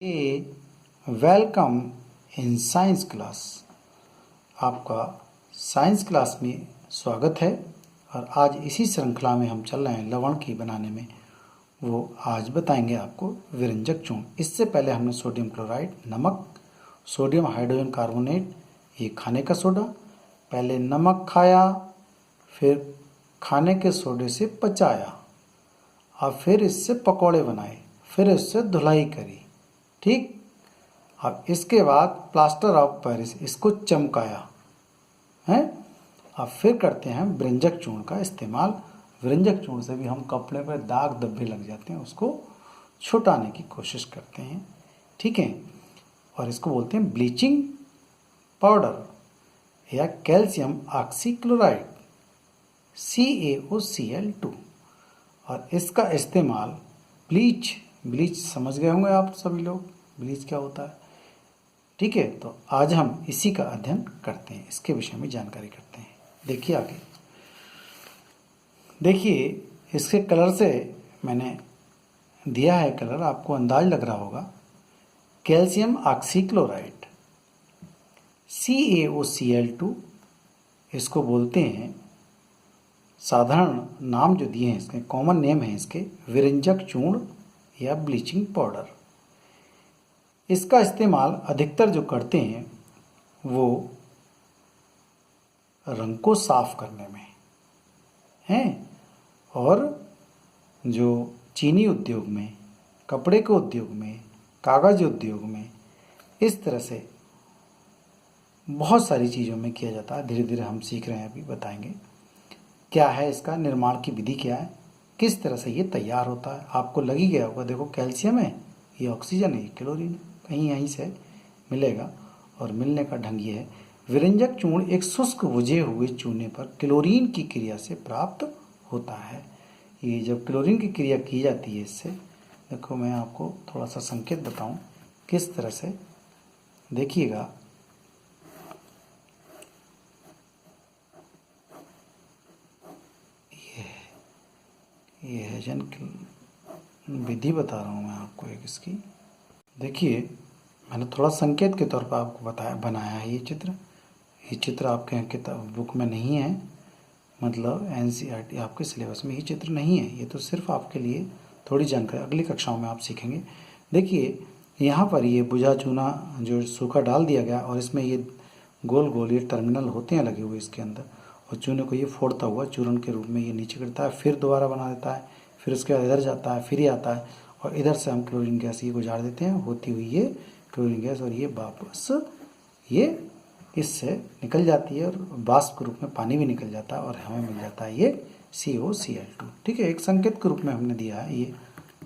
A welcome in science class. आपका science class में स्वागत है। और आज इसी श्रृंखला में हम चल रहे हैं लवण की बनाने में। वो आज बताएंगे आपको विरंजक चूर्ण। इससे पहले हमने सोडियम क्लोराइड, नमक, सोडियम हाइड्रोजन कार्बोनेट, ये खाने का सोडा, पहले नमक खाया, फिर खाने के सोडे से पचाया, और फिर इससे पकौड़े बनाए, फिर इससे धुलाई करी। ठीक। अब इसके बाद प्लास्टर ऑफ पेरिस, इसको चमकाया है। अब फिर करते हैं विरंजक चूर्ण का इस्तेमाल। विरंजक चूर्ण से भी हम कपड़े पर दाग धब्बे लग जाते हैं, उसको छुटाने की कोशिश करते हैं। ठीक है। और इसको बोलते हैं ब्लीचिंग पाउडर या कैल्शियम ऑक्सीक्लोराइड CaOCl2। और इसका इस्तेमाल ब्लीच समझ गए होंगे आप सभी लोग, ब्लीच क्या होता है। ठीक है। तो आज हम इसी का अध्ययन करते हैं, इसके विषय में जानकारी करते हैं। देखिए आगे, देखिए इसके कलर से मैंने दिया है कलर, आपको अंदाज लग रहा होगा। कैल्शियम ऑक्सीक्लोराइड CaOCl2, इसको बोलते हैं, साधारण नाम जो दिए हैं इसके, कॉमन नेम है इसके, विरंजक चूर्ण या ब्लीचिंग पाउडर। इसका इस्तेमाल अधिकतर जो करते हैं वो रंग को साफ करने में हैं, और जो चीनी उद्योग में, कपड़े के उद्योग में, कागज उद्योग में, इस तरह से बहुत सारी चीज़ों में किया जाता है। धीरे धीरे हम सीख रहे हैं, अभी बताएंगे क्या है इसका निर्माण की विधि, क्या है, किस तरह से ये तैयार होता है। आपको लग ही गया होगा, देखो कैल्शियम है, ये ऑक्सीजन है, ये क्लोरीन है, कहीं यहीं से मिलेगा। और मिलने का ढंग ये है, विरंजक चूर्ण एक शुष्क बुझे हुए चूने पर क्लोरीन की क्रिया से प्राप्त होता है। ये जब क्लोरीन की क्रिया की जाती है इससे, देखो मैं आपको थोड़ा सा संकेत बताऊं किस तरह से, देखिएगा। ये है जन विधि बता रहा हूँ मैं आपको एक इसकी। देखिए मैंने थोड़ा संकेत के तौर पर आपको बनाया है ये चित्र। ये चित्र आपके यहाँ किताब बुक में नहीं है, मतलब NCERT आपके सिलेबस में ये चित्र नहीं है। ये तो सिर्फ आपके लिए थोड़ी जानकारी, अगली कक्षाओं में आप सीखेंगे। देखिए यहाँ पर ये बुझा चूना जो सूखा डाल दिया गया, और इसमें ये गोल गोल ये टर्मिनल होते हैं लगे हुए इसके अंदर, और चूने को ये फोड़ता हुआ चूर्ण के रूप में ये नीचे गिरता है, फिर दोबारा बना देता है, फिर उसके बाद इधर जाता है, फिर ये आता है, और इधर से हम क्लोरीन गैस ये गुजार देते हैं, होती हुई ये क्लोरीन गैस, और ये वापस ये इससे निकल जाती है, और वाष्प के रूप में पानी भी निकल जाता है, और हमें मिल जाता है ये CaOCl2। ठीक है, एक संकेत के रूप में हमने दिया है, ये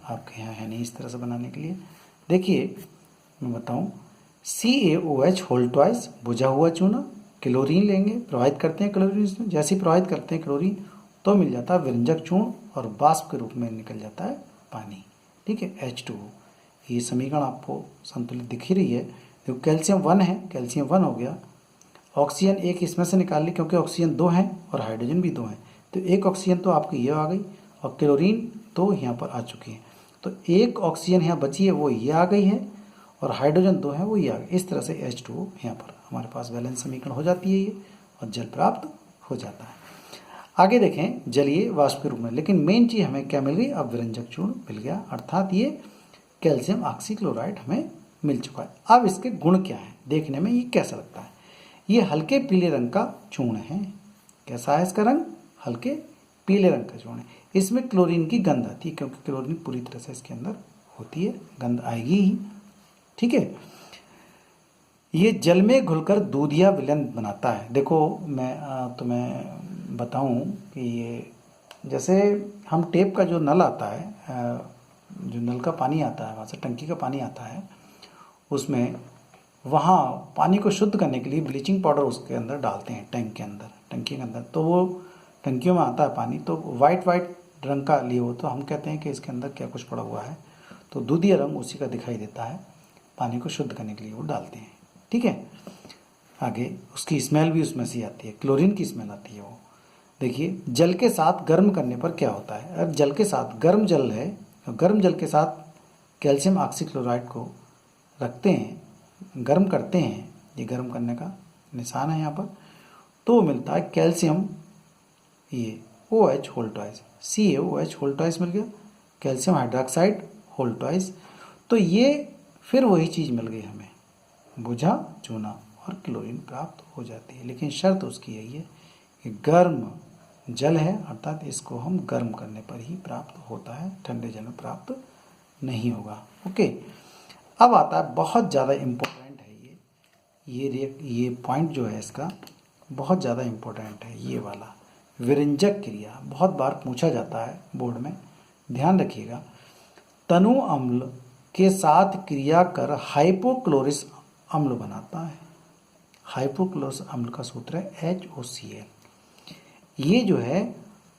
आपके यहाँ है नहीं इस तरह से बनाने के लिए। देखिए मैं बताऊँ, CaOH होल ट्वाइस बुझा हुआ चूना, क्लोरीन लेंगे, प्रवाहित करते हैं क्लोरीन इसमें, जैसे ही प्रवाहित करते हैं क्लोरीन तो मिल जाता है विरंजक चूर्ण, और वाष्प के रूप में निकल जाता है पानी। ठीक है, H2O। ये समीकरण आपको संतुलित दिख ही रही है। देखो कैल्शियम 1 है, कैल्शियम 1 हो गया, ऑक्सीजन एक इसमें से निकाल ली, क्योंकि ऑक्सीजन 2 है और हाइड्रोजन भी 2 है, तो एक ऑक्सीजन तो आपकी ये आ गई, और क्लोरीन तो यहाँ पर आ चुकी है, तो एक ऑक्सीजन यहाँ बची है, वो ये आ गई है, और हाइड्रोजन 2 है, वो ये आ गई। इस तरह से H2O यहाँ पर हमारे पास बैलेंस समीकरण हो जाती है ये, और जल प्राप्त हो जाता है। आगे देखें, जलीय वाष्प के रूप में, लेकिन मेन चीज़ हमें क्या मिल गई, अब विरंजक चूर्ण मिल गया, अर्थात ये कैल्शियम ऑक्सीक्लोराइड हमें मिल चुका है। अब इसके गुण क्या है, देखने में ये कैसा लगता है। ये हल्के पीले रंग का चूर्ण है। कैसा है इसका रंग, हल्के पीले रंग का चूर्ण है। इसमें क्लोरीन की गंध आती है, क्योंकि क्लोरीन पूरी तरह से इसके अंदर होती है, गंध आएगी ही। ठीक है, ये जल में घुलकर दूधिया विलयन बनाता है। देखो मैं बताऊं कि ये जैसे हम टेप का जो नल आता है, जो नल का पानी आता है, वहाँ से टंकी का पानी आता है, उसमें वहाँ पानी को शुद्ध करने के लिए ब्लीचिंग पाउडर उसके अंदर डालते हैं, टंकी के अंदर, तो वो टंकियों में आता है पानी, तो वाइट रंग का लिए हो, तो हम कहते हैं कि इसके अंदर क्या कुछ पड़ा हुआ है, तो दूधिया रंग उसी का दिखाई देता है। पानी को शुद्ध करने के लिए वो डालते हैं। ठीक है, आगे उसकी स्मेल भी उसमें से आती है, क्लोरीन की स्मेल आती है वो। देखिए जल के साथ गर्म करने पर क्या होता है, अब जल के साथ गर्म जल है, गर्म जल के साथ कैल्शियम ऑक्सीक्लोराइड को रखते हैं, गर्म करते हैं, ये गर्म करने का निशान है यहाँ पर, तो मिलता है कैल्शियम, ये OH whole twice, CaOH whole twice मिल गया, कैल्शियम हाइड्रोक्साइड होल ट्वाइस। तो ये फिर वही चीज़ मिल गई हमें, बुझा चूना और क्लोरीन प्राप्त हो जाती है। लेकिन शर्त उसकी यही है कि गर्म जल है, अर्थात इसको हम गर्म करने पर ही प्राप्त होता है, ठंडे जल में प्राप्त नहीं होगा। ओके, अब आता है बहुत ज़्यादा इम्पोर्टेंट है ये पॉइंट जो है इसका बहुत ज़्यादा इम्पोर्टेंट है, ये वाला विरंजक क्रिया बहुत बार पूछा जाता है बोर्ड में, ध्यान रखिएगा। तनु अम्ल के साथ क्रिया कर हाइपोक्लोरिस अम्ल बनता है। हाइपोक्लोरिस अम्ल का सूत्र है HOCl। ये जो है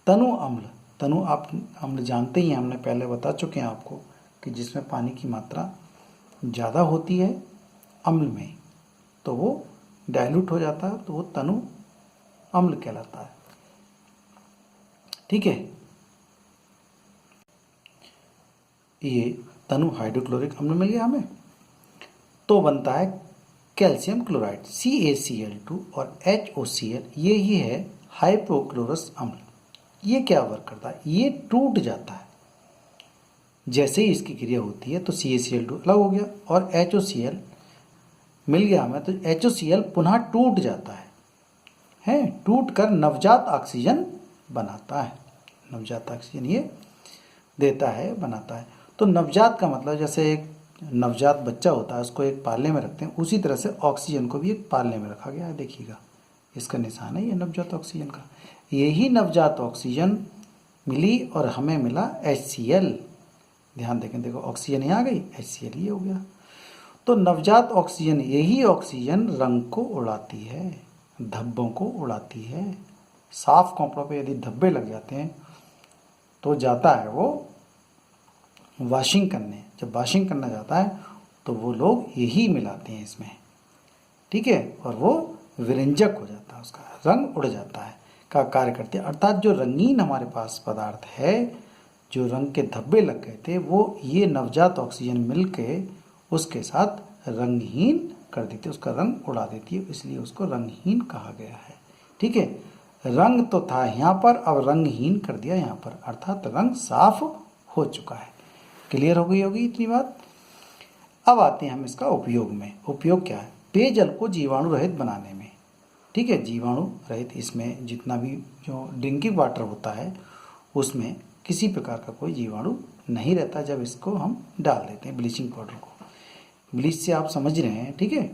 तनु अम्ल, तनु आप अम्ल जानते ही हैं, हमने पहले बता चुके हैं आपको कि जिसमें पानी की मात्रा ज़्यादा होती है अम्ल में तो वो डाइल्यूट हो जाता है, तो वो तनु अम्ल कहलाता है। ठीक है, ये तनु हाइड्रोक्लोरिक अम्ल मिल गया हमें, तो बनता है कैल्शियम क्लोराइड CaCl2 और HOCl, ये ही है हाइपोक्लोरस अम्ल। ये क्या वर्क करता है, ये टूट जाता है, जैसे ही इसकी क्रिया होती है तो CaCl2 अलग हो गया और HOCl मिल गया हमें, तो HOCl पुनः टूट जाता है टूट कर नवजात ऑक्सीजन बनाता है, नवजात ऑक्सीजन ये देता है, बनाता है। तो नवजात का मतलब जैसे एक नवजात बच्चा होता है उसको एक पालने में रखते हैं, उसी तरह से ऑक्सीजन को भी एक पालने में रखा गया है। देखिएगा इसका निशान है ये नवजात ऑक्सीजन का, यही नवजात ऑक्सीजन मिली और हमें मिला HCl। ध्यान देखें, देखो ऑक्सीजन यहाँ आ गई, HCl ये हो गया। तो नवजात ऑक्सीजन, यही ऑक्सीजन रंग को उड़ाती है, धब्बों को उड़ाती है। साफ कपड़ों पे यदि धब्बे लग जाते हैं तो जाता है वो वॉशिंग करने, जब वॉशिंग करना जाता है तो वो लोग यही मिलाते हैं इसमें, ठीक है, और वो विरंजक हो जाता है, उसका रंग उड़ जाता है का कार्य करते हैं। अर्थात जो रंगीन हमारे पास पदार्थ है, जो रंग के धब्बे लग गए थे, वो ये नवजात ऑक्सीजन मिल के उसके साथ रंगहीन कर देती है, उसका रंग उड़ा देती है, इसलिए उसको रंगहीन कहा गया है। ठीक है, रंग तो था यहाँ पर, अब रंगहीन कर दिया यहाँ पर, अर्थात रंग साफ हो चुका है। क्लियर हो गई होगी इतनी बात। अब आते हैं हम इसका उपयोग में। उपयोग क्या है, पेयजल को जीवाणु रहित बनाने में। ठीक है, जीवाणु रहित, इसमें जितना भी जो ड्रिंकिंग वाटर होता है उसमें किसी प्रकार का कोई जीवाणु नहीं रहता जब इसको हम डाल देते हैं ब्लीचिंग पाउडर को। ब्लीच से आप समझ रहे हैं, ठीक है।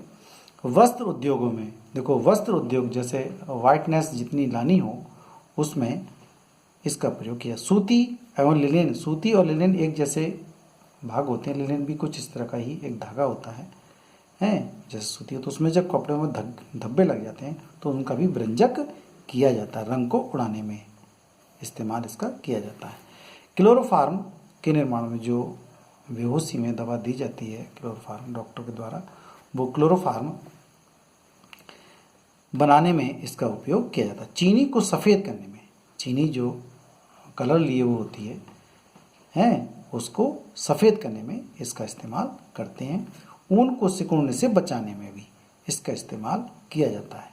वस्त्र उद्योगों में देखो, वस्त्र उद्योग जैसे वाइटनेस जितनी लानी हो उसमें इसका प्रयोग किया। सूती एवं लिनेन, सूती और लिनेन एक जैसे भाग होते हैं, लिनेन भी कुछ इस तरह का ही एक धागा होता है जैसे सूती हो, तो उसमें जब कपड़े में धब्बे लग जाते हैं तो उनका भी विरंजक किया जाता है, रंग को उड़ाने में इस्तेमाल इसका किया जाता है। क्लोरोफार्म के निर्माण में जो बेहोशी में दवा दी जाती है क्लोरोफार्म डॉक्टर के द्वारा, वो क्लोरोफार्म बनाने में इसका उपयोग किया जाता है। चीनी को सफ़ेद करने में, चीनी जो कलर लिए हुए होती है उसको सफ़ेद करने में इसका इस्तेमाल करते हैं। ऊन को सिकुड़ने से बचाने में भी इसका इस्तेमाल किया जाता है।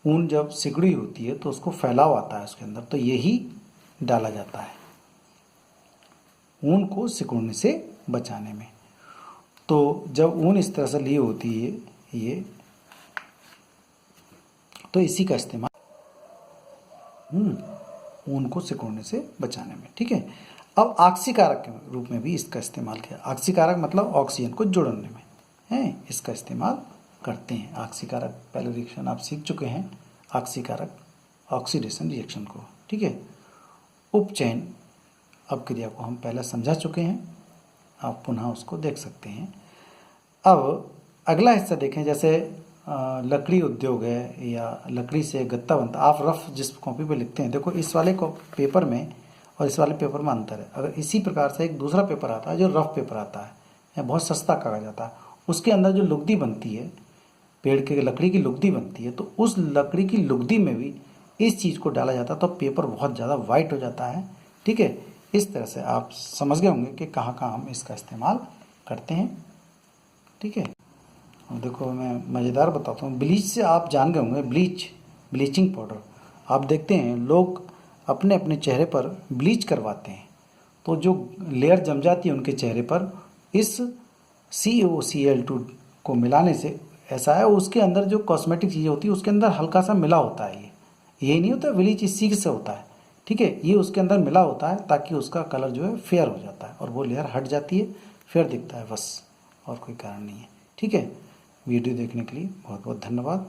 ऊन जब सिकुड़ी होती है तो उसको फैलाव आता है उसके अंदर, तो यही डाला जाता है ऊन को सिकुड़ने से बचाने में। तो जब ऊन इस तरह से ली होती है ये, तो इसी का इस्तेमाल ऊन को सिकुड़ने से बचाने में। ठीक है, अब ऑक्सीकारक के रूप में भी इसका इस्तेमाल किया। ऑक्सीकारक मतलब ऑक्सीजन को जोड़ने में इसका इस्तेमाल करते हैं। ऑक्सीकारक पहले रिएक्शन आप सीख चुके हैं, ऑक्सीकारक ऑक्सीडेशन रिएक्शन को। ठीक है, उपचयन अब क्रिया को हम पहले समझा चुके हैं, आप पुनः उसको देख सकते हैं। अब अगला हिस्सा देखें, जैसे लकड़ी उद्योग है या लकड़ी से गत्ता बनता। आप रफ जिस कॉपी पे लिखते हैं, देखो इस वाले को पेपर में और इस वाले पेपर में अंतर है। अगर इसी प्रकार से एक दूसरा पेपर आता है जो रफ पेपर आता है या बहुत सस्ता कागज आता है, उसके अंदर जो लुगदी बनती है, पेड़ के लकड़ी की लुगदी बनती है, तो उस लकड़ी की लुगदी में भी इस चीज़ को डाला जाता है तो पेपर बहुत ज़्यादा वाइट हो जाता है। ठीक है, इस तरह से आप समझ गए होंगे कि कहाँ कहाँ हम इसका इस्तेमाल करते हैं। ठीक है। और देखो मैं मज़ेदार बताता हूँ, ब्लीच से आप जान गए होंगे, ब्लीचिंग पाउडर। आप देखते हैं लोग अपने अपने चेहरे पर ब्लीच करवाते हैं, तो जो लेयर जम जाती है उनके चेहरे पर, इस CaCl2 को मिलाने से ऐसा है, उसके अंदर जो कॉस्मेटिक चीज़ें होती है उसके अंदर हल्का सा मिला होता है। ये नहीं होता ब्लीच इसी से होता है, ठीक है। ये उसके अंदर मिला होता है ताकि उसका कलर जो है फेयर हो जाता है और वो लेयर हट जाती है, फेयर दिखता है, बस और कोई कारण नहीं है, ठीक है। वीडियो देखने के लिए बहुत बहुत धन्यवाद।